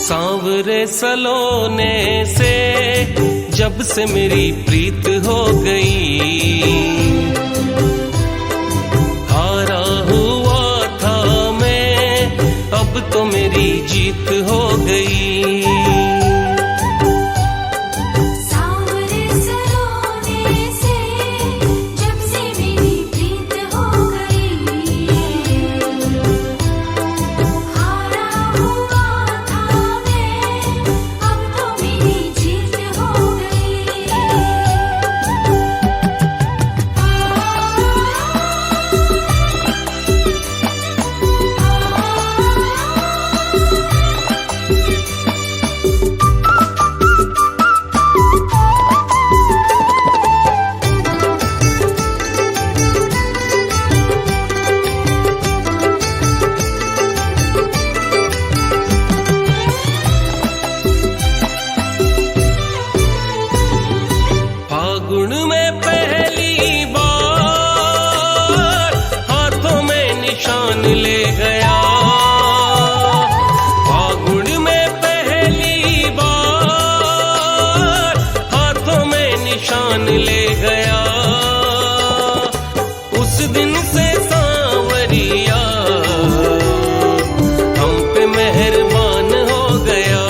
सांवरे सलोने से जब से मेरी प्रीत हो गई, हारा हुआ था मैं, अब तो मेरी जीत हो गई। फागुन में पहली बार हाथों में निशान ले गया, फागुन में पहली बार हाथों में निशान ले गया। उस दिन से सांवरिया हम पे मेहरबान हो गया,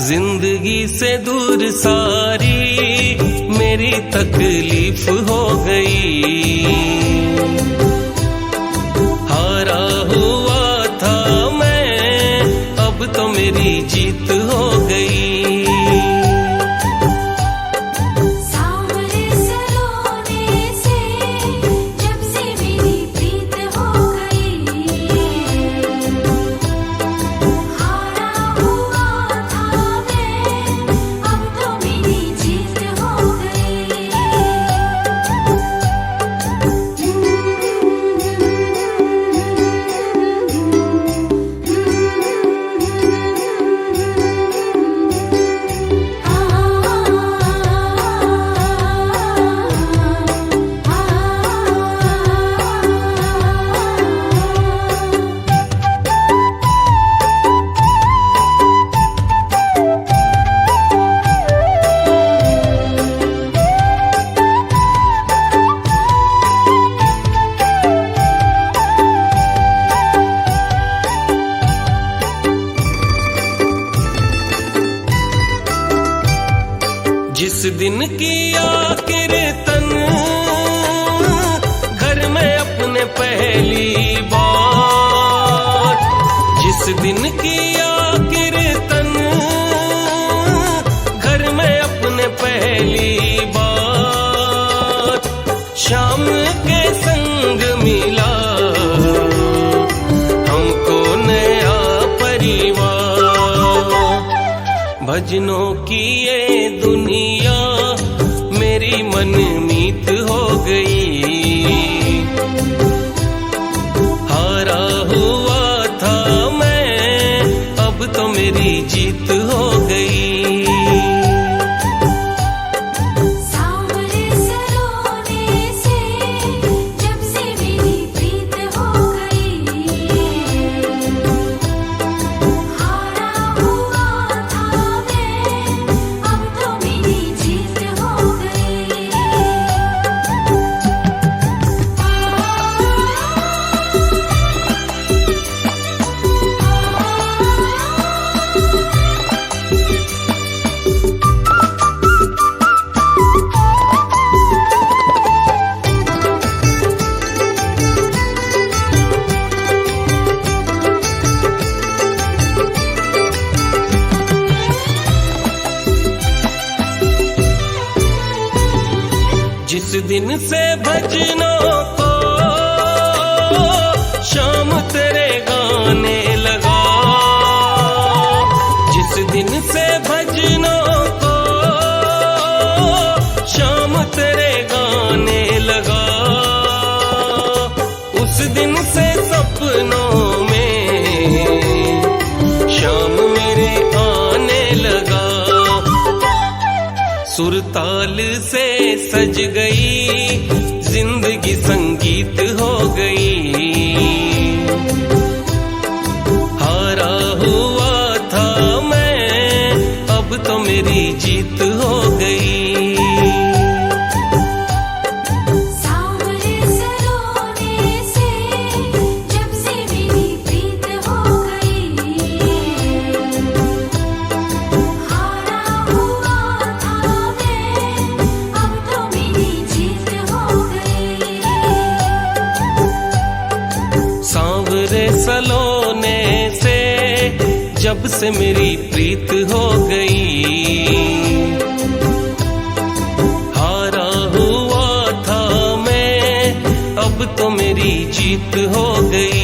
जिंदगी से दूर सारी मेरी तकलीफ हो गई। हारा हुआ था मैं, अब तो मेरी जीत हो गई। जिस दिन किया कीर्तन घर में अपने पहली बार, जिस दिन किया कीर्तन घर में अपने पहली बार, शाम के संग मिला हमको नया परिवार। भजनों की ये दुनिया मेरी मनमीत हो गई, हारा हुआ था मैं, अब तो मेरी जीत हो गई। दिन से भजनों को शाम तेरे गाने लगा, जिस दिन से भजनों को शाम तेरे गाने लगा, उस दिन से सपनों में शाम मेरे आने लगा। सुरताल से सज गई जिंदगी संगीत हो गई, हारा हुआ था मैं अब तो मेरी जीत हो गई। सलोने से जब से मेरी प्रीत हो गई, हारा हुआ था मैं अब तो मेरी जीत हो गई।